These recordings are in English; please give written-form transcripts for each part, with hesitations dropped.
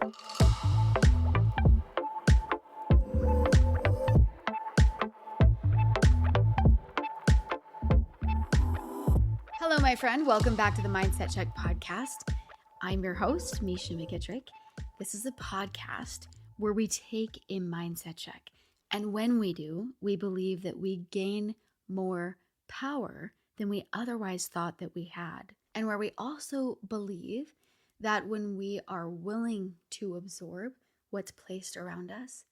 Hello, my friend. Welcome back to the Mindset Check podcast. I'm your host, Misha McKittrick. This is a podcast where we take a mindset check. And when we do, we believe that we gain more power than we otherwise thought that we had. And where we also believe that when we are willing to absorb what's placed around us,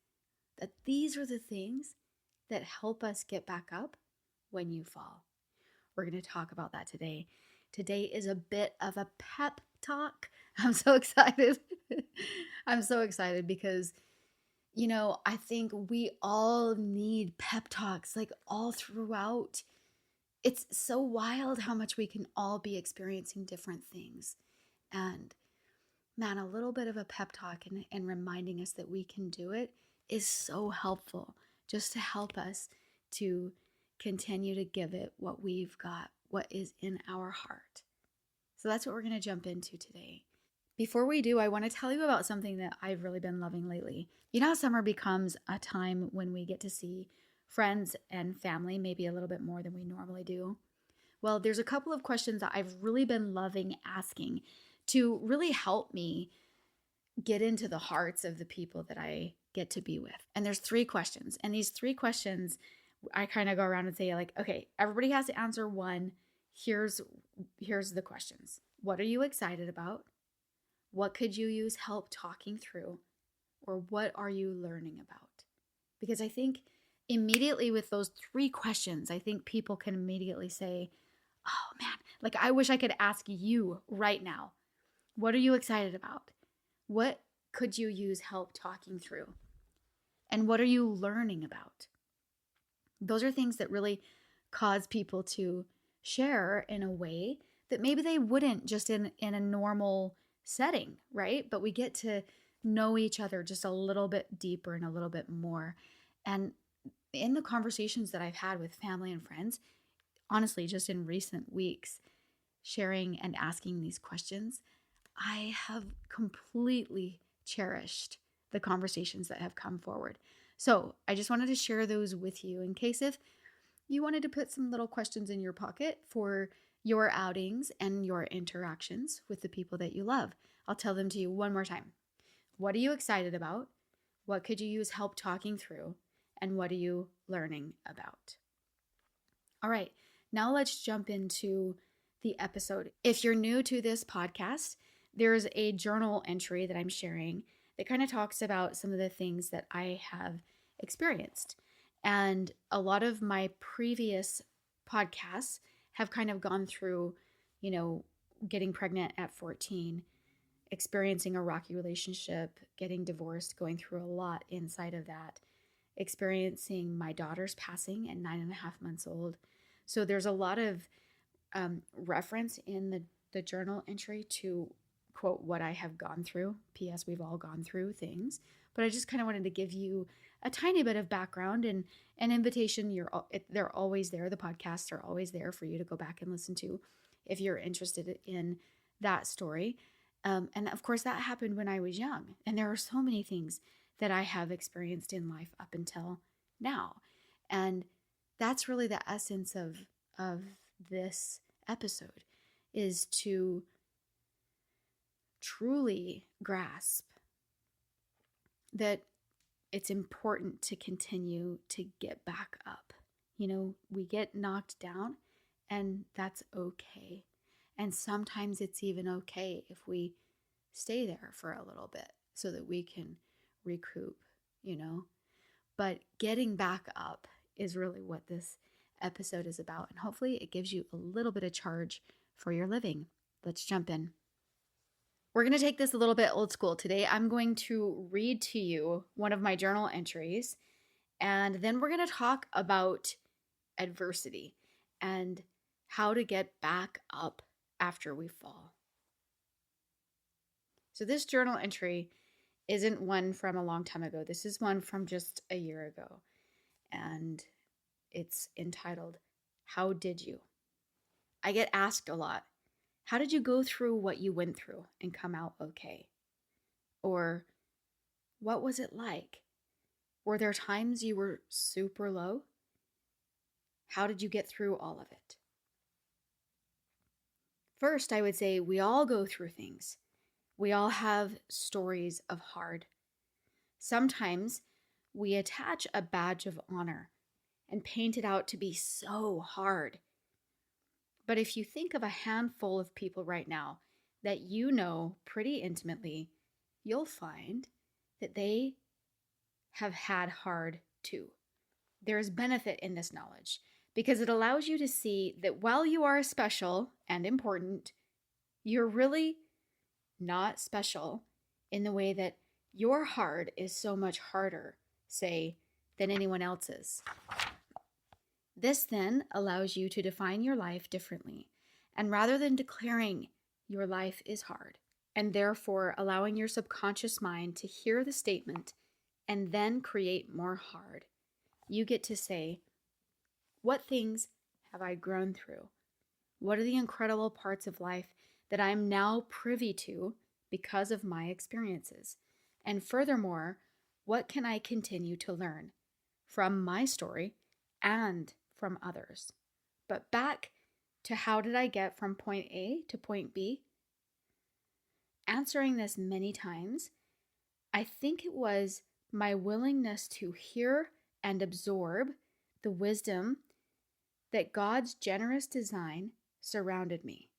that these are the things that help us get back up when you fall. We're going to talk about that today. Today is a bit of a pep talk. I'm so excited. I'm so excited because, I think we all need pep talks, like all throughout. It's so wild how much we can all be experiencing different things. And man, a little bit of a pep talk and reminding us that we can do it is so helpful, just to help us to continue to give it what we've got, what is in our heart. So that's what we're going to jump into today. Before we do, I want to tell you about something that I've really been loving lately. You know how summer becomes a time when we get to see friends and family, maybe a little bit more than we normally do? Well, there's a couple of questions that I've really been loving asking to really help me get into the hearts of the people that I get to be with. And there's 3 questions. And these 3 questions, I kind of go around and say, like, okay, everybody has to answer one. Here's the questions. What are you excited about? What could you use help talking through? Or what are you learning about? Because I think immediately with those 3 questions, I think people can immediately say, oh man, like I wish I could ask you right now, what are you excited about? What could you use help talking through? And what are you learning about? Those are things that really cause people to share in a way that maybe they wouldn't just in a normal setting, right? But we get to know each other just a little bit deeper and a little bit more. And in the conversations that I've had with family and friends, honestly, just in recent weeks, sharing and asking these questions, I have completely cherished the conversations that have come forward. So I just wanted to share those with you in case if you wanted to put some little questions in your pocket for your outings and your interactions with the people that you love. I'll tell them to you one more time. What are you excited about? What could you use help talking through? And what are you learning about? All right, now let's jump into the episode. If you're new to this podcast, there's a journal entry that I'm sharing that kind of talks about some of the things that I have experienced. And a lot of my previous podcasts have kind of gone through, getting pregnant at 14, experiencing a rocky relationship, getting divorced, going through a lot inside of that, experiencing my daughter's passing at 9.5 months old. So there's a lot of reference in the journal entry to quote what I have gone through. P.S. We've all gone through things, but I just kind of wanted to give you a tiny bit of background and an invitation. They're always there. The podcasts are always there for you to go back and listen to if you're interested in that story. And of course, that happened when I was young. And there are so many things that I have experienced in life up until now. And that's really the essence of this episode, is to truly grasp that it's important to continue to get back up. We get knocked down, and that's okay. And sometimes it's even okay if we stay there for a little bit so that we can recoup, But getting back up is really what this episode is about. And hopefully it gives you a little bit of charge for your living. Let's jump in. We're going to take this a little bit old school today. I'm going to read to you one of my journal entries, and then we're going to talk about adversity and how to get back up after we fall. So this journal entry isn't one from a long time ago. This is one from just a year ago, and it's entitled, How Did You? I get asked a lot, how did you go through what you went through and come out okay? Or what was it like? Were there times you were super low? How did you get through all of it? First, I would say we all go through things. We all have stories of hard. Sometimes we attach a badge of honor and paint it out to be so hard. But if you think of a handful of people right now that you know pretty intimately, you'll find that they have had hard too. There is benefit in this knowledge because it allows you to see that while you are special and important, you're really not special in the way that your hard is so much harder, say, than anyone else's. This then allows you to define your life differently. And rather than declaring your life is hard, and therefore allowing your subconscious mind to hear the statement and then create more hard, you get to say, what things have I grown through? What are the incredible parts of life that I am now privy to because of my experiences? And furthermore, what can I continue to learn from my story and from others? But back to how did I get from point A to point B? Answering this many times, I think it was my willingness to hear and absorb the wisdom that God's generous design surrounded me.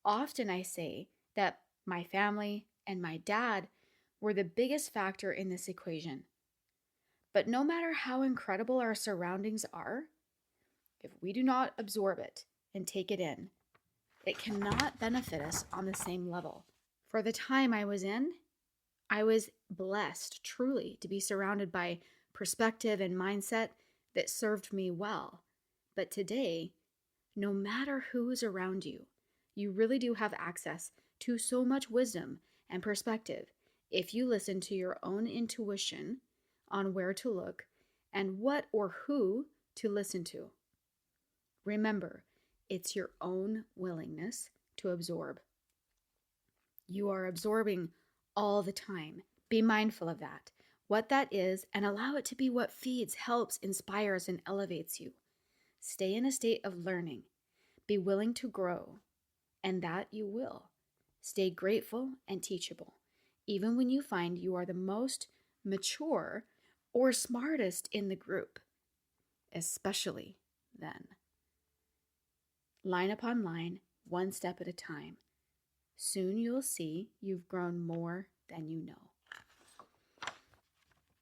Often I say that my family and my dad were the biggest factor in this equation. But no matter how incredible our surroundings are, if we do not absorb it and take it in, it cannot benefit us on the same level. For the time I was in, I was blessed truly to be surrounded by perspective and mindset that served me well. But today, no matter who is around you, you really do have access to so much wisdom and perspective if you listen to your own intuition on where to look and what or who to listen to. Remember, it's your own willingness to absorb. You are absorbing all the time. Be mindful of that, what that is, and allow it to be what feeds, helps, inspires, and elevates you. Stay in a state of learning. Be willing to grow, and that you will. Stay grateful and teachable, even when you find you are the most mature or smartest in the group, especially then. Line upon line, one step at a time. Soon you'll see you've grown more than you know.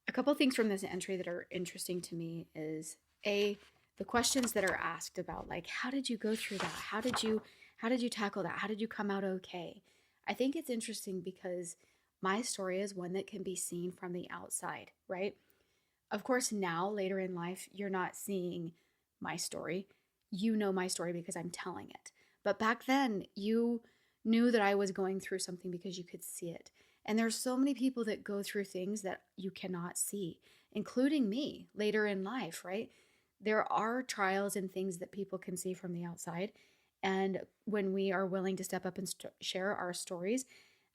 A couple things from this entry that are interesting to me is the questions that are asked about, like, how did you go through that? How did you tackle that? How did you come out okay? I think it's interesting because my story is one that can be seen from the outside, right? Of course, now, later in life, you're not seeing my story. You know my story because I'm telling it. But back then, you knew that I was going through something because you could see it. And there's so many people that go through things that you cannot see, including me later in life, right? There are trials and things that people can see from the outside. And when we are willing to step up and share our stories,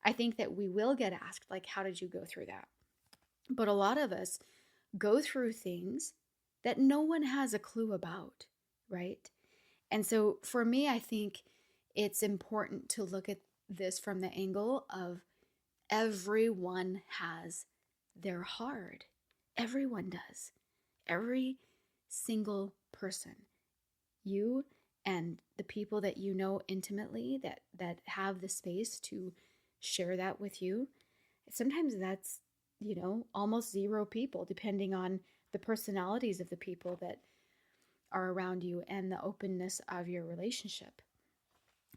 I think that we will get asked, like, how did you go through that? But a lot of us go through things that no one has a clue about, right? And so for me, I think it's important to look at this from the angle of everyone has their hard. Everyone does. Every single person. You and the people that you know intimately that have the space to share that with you. Sometimes that's, almost zero people, depending on the personalities of the people that are around you and the openness of your relationship.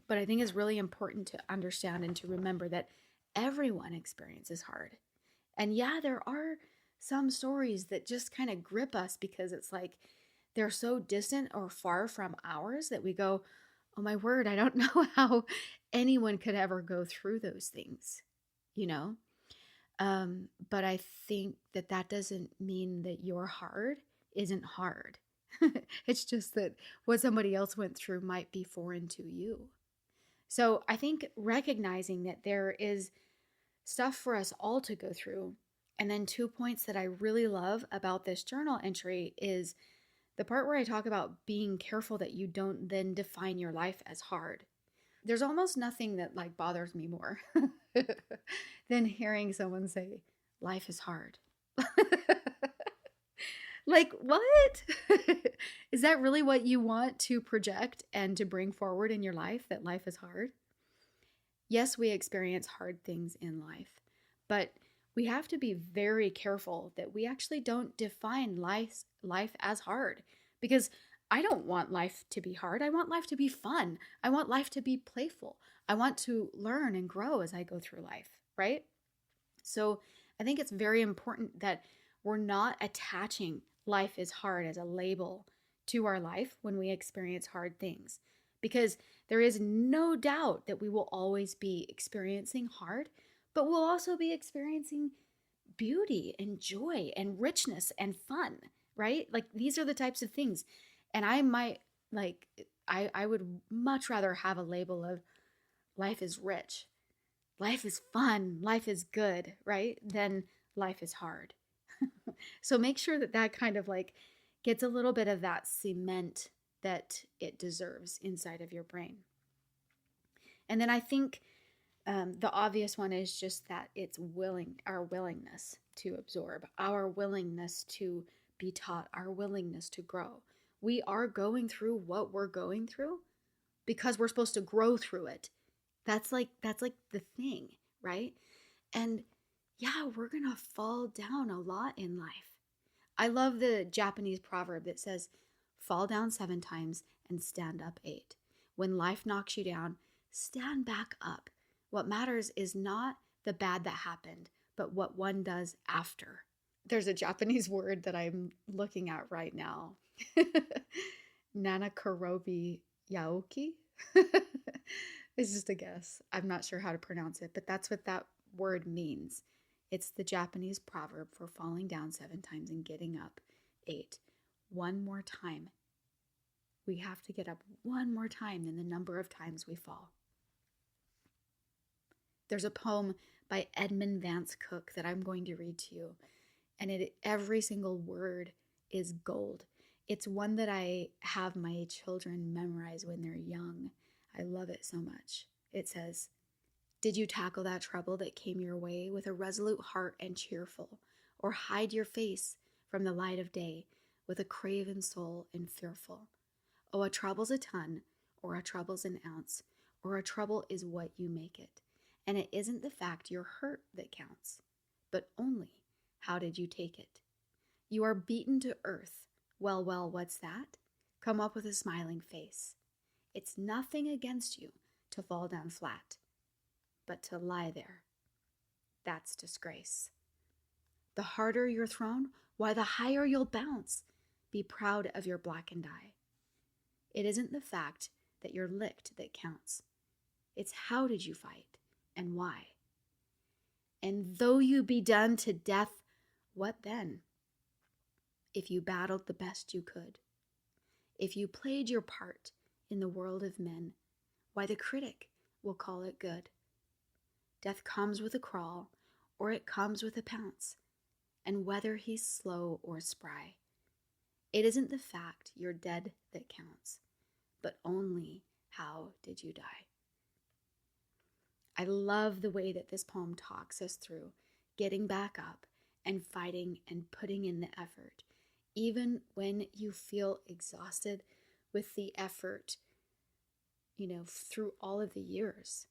But I think it's really important to understand and to remember that everyone experiences hard. And yeah, there are some stories that just kind of grip us because it's like they're so distant or far from ours that we go, oh my word, I don't know how anyone could ever go through those things, But I think that doesn't mean that your hard isn't hard. It's just that what somebody else went through might be foreign to you. So I think recognizing that there is stuff for us all to go through. And then 2 points that I really love about this journal entry is the part where I talk about being careful that you don't then define your life as hard. There's almost nothing that like bothers me more than hearing someone say, life is hard. Like, what? Is that really what you want to project and to bring forward in your life, that life is hard? Yes, we experience hard things in life, but we have to be very careful that we actually don't define life as hard, because I don't want life to be hard. I want life to be fun. I want life to be playful. I want to learn and grow as I go through life, right? So I think it's very important that we're not attaching life is hard as a label to our life when we experience hard things, because there is no doubt that we will always be experiencing hard, but we'll also be experiencing beauty and joy and richness and fun, right? Like these are the types of things. And I might like, I would much rather have a label of life is rich, life is fun, life is good, right? Than life is hard. So make sure that that kind of like gets a little bit of that cement that it deserves inside of your brain. And then I think the obvious one is just that it's our willingness to absorb, our willingness to be taught, our willingness to grow. We are going through what we're going through because we're supposed to grow through it. That's like the thing, right? And yeah, we're going to fall down a lot in life. I love the Japanese proverb that says, fall down 7 times and stand up 8. When life knocks you down, stand back up. What matters is not the bad that happened, but what one does after. There's a Japanese word that I'm looking at right now. Nanakarobi yaoki? It's just a guess. I'm not sure how to pronounce it, but that's what that word means. It's the Japanese proverb for falling down 7 times and getting up 8. One more time. We have to get up one more time than the number of times we fall. There's a poem by Edmund Vance Cook that I'm going to read to you, and every single word is gold. It's one that I have my children memorize when they're young. I love it so much. It says, did you tackle that trouble that came your way with a resolute heart and cheerful, or hide your face from the light of day with a craven soul and fearful? Oh, a trouble's a ton, or a trouble's an ounce, or a trouble is what you make it. And it isn't the fact you're hurt that counts, but only how did you take it? You are beaten to earth. Well, what's that? Come up with a smiling face. It's nothing against you to fall down flat, but to lie there, that's disgrace. The harder you're thrown, why the higher you'll bounce. Be proud of your blackened eye. It isn't the fact that you're licked that counts. It's how did you fight and why? And though you be done to death, what then? If you battled the best you could, if you played your part in the world of men, why the critic will call it good. Death comes with a crawl, or it comes with a pounce, and whether he's slow or spry, it isn't the fact you're dead that counts, but only how did you die. I love the way that this poem talks us through getting back up and fighting and putting in the effort, even when you feel exhausted with the effort, through all of the years.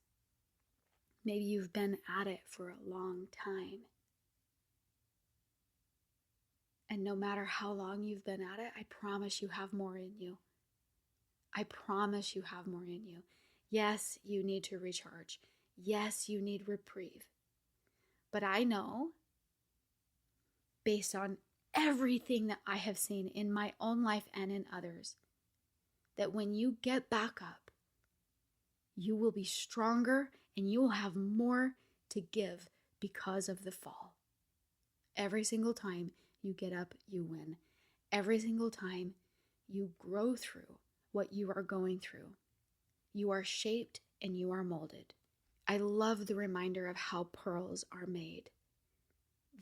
Maybe you've been at it for a long time. And no matter how long you've been at it, I promise you have more in you. I promise you have more in you. Yes, you need to recharge. Yes, you need reprieve. But I know, based on everything that I have seen in my own life and in others, that when you get back up, you will be stronger and you will have more to give because of the fall. Every single time you get up, you win. Every single time you grow through what you are going through, you are shaped and you are molded. I love the reminder of how pearls are made.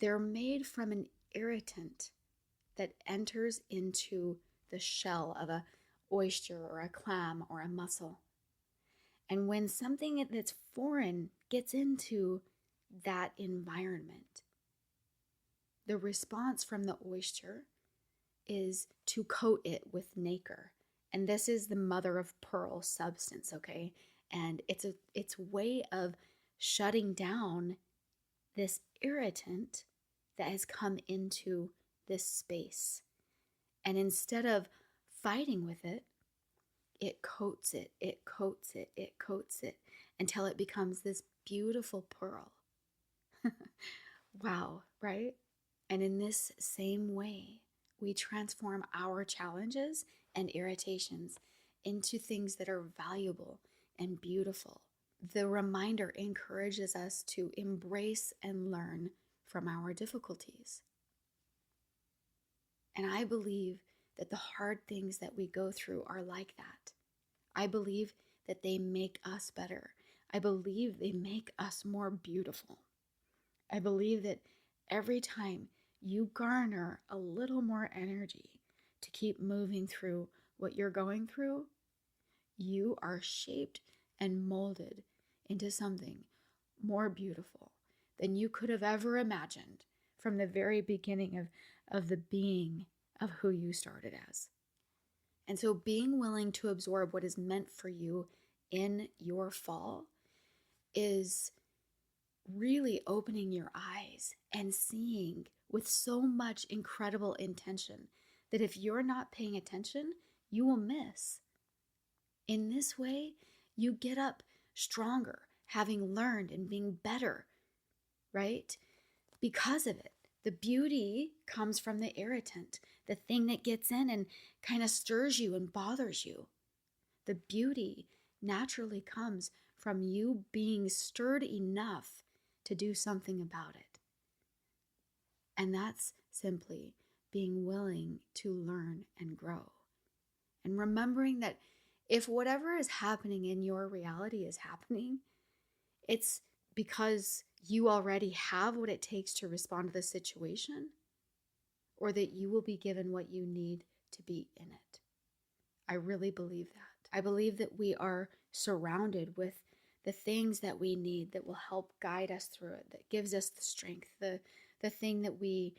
They're made from an irritant that enters into the shell of a oyster or a clam or a mussel. And when something that's foreign gets into that environment, the response from the oyster is to coat it with nacre. And this is the mother of pearl substance, okay? And it's way of shutting down this irritant that has come into this space. And instead of fighting with it, it coats it, it coats it, it coats it until it becomes this beautiful pearl. Wow, right? And in this same way, we transform our challenges and irritations into things that are valuable and beautiful. The reminder encourages us to embrace and learn from our difficulties. And I believe that the hard things that we go through are like that. I believe that they make us better. I believe they make us more beautiful. I believe that every time you garner a little more energy to keep moving through what you're going through, you are shaped and molded into something more beautiful than you could have ever imagined from the very beginning of the being of who you started as. And so being willing to absorb what is meant for you in your fall is really opening your eyes and seeing with so much incredible intention that if you're not paying attention, you will miss. In this way, you get up stronger, having learned and being better, right? Because of it. The beauty comes from the irritant, the thing that gets in and kind of stirs you and bothers you. The beauty naturally comes from you being stirred enough to do something about it. And that's simply being willing to learn and grow. And remembering that if whatever is happening in your reality is happening, it's because you already have what it takes to respond to the situation, or that you will be given what you need to be in it. I really believe that. I believe that we are surrounded with the things that we need that will help guide us through it, that gives us the strength, the thing that we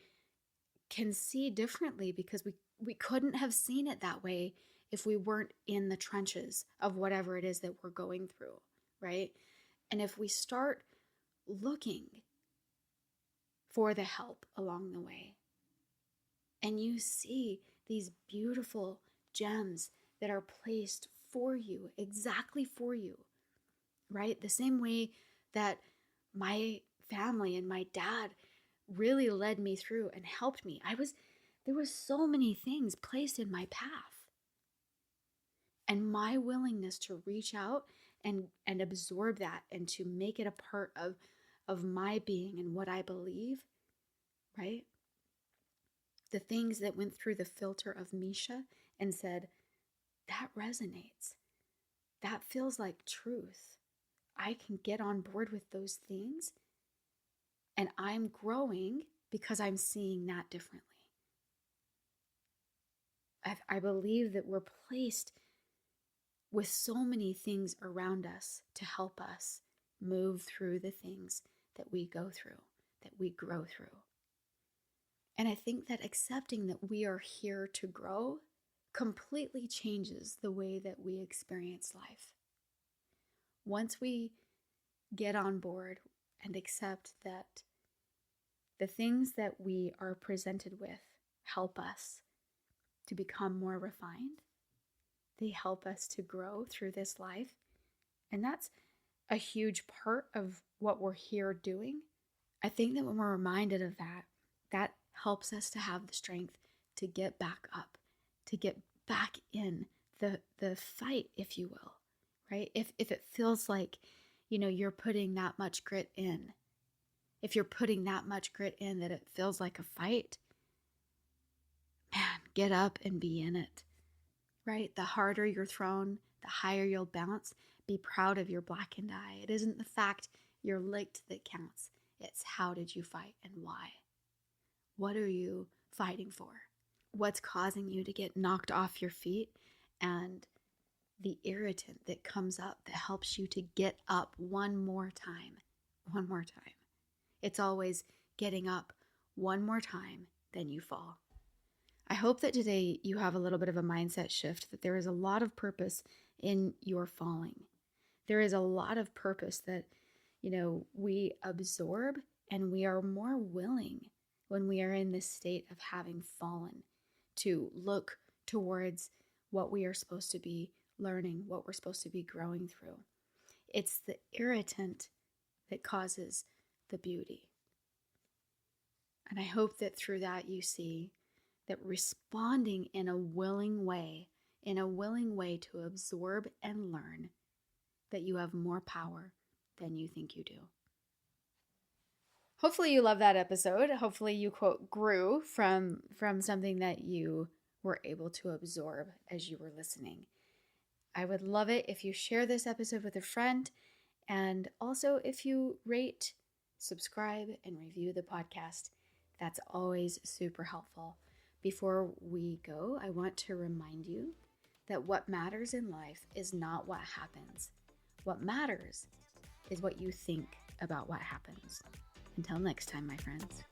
can see differently because we couldn't have seen it that way if we weren't in the trenches of whatever it is that we're going through, right? And if we start looking for the help along the way, and you see these beautiful gems that are placed for you, exactly for you, right? The same way that my family and my dad really led me through and helped me. There was so many things placed in my path. And my willingness to reach out and absorb that and to make it a part of my being and what I believe, right? The things that went through the filter of Misha and said, that resonates. That feels like truth. I can get on board with those things. And I'm growing because I'm seeing that differently. I believe that we're placed with so many things around us to help us move through the things that we go through, that we grow through. And I think that accepting that we are here to grow completely changes the way that we experience life. Once we get on board and accept that the things that we are presented with help us to become more refined, they help us to grow through this life. And that's a huge part of what we're here doing. I think that when we're reminded of that, that helps us to have the strength to get back up, to get back in the fight, if you will, right? If it feels like, you're putting that much grit in, if you're putting that much grit in that it feels like a fight, man, get up and be in it, right? The harder you're thrown, the higher you'll bounce Be proud of your blackened eye. It isn't the fact you're licked that counts. It's how did you fight and why? What are you fighting for? What's causing you to get knocked off your feet? And the irritant that comes up that helps you to get up one more time. One more time. It's always getting up one more time, then you fall. I hope that today you have a little bit of a mindset shift, that there is a lot of purpose in your falling. There is a lot of purpose that, we absorb, and we are more willing when we are in this state of having fallen to look towards what we are supposed to be learning, what we're supposed to be growing through. It's the irritant that causes the beauty. And I hope that through that you see that responding in a willing way to absorb and learn, that you have more power than you think you do. Hopefully you love that episode. Hopefully you, quote, grew from something that you were able to absorb as you were listening. I would love it if you share this episode with a friend, and also if you rate, subscribe, and review the podcast. That's always super helpful. Before we go, I want to remind you that what matters in life is not what happens. What matters is what you think about what happens. Until next time, my friends.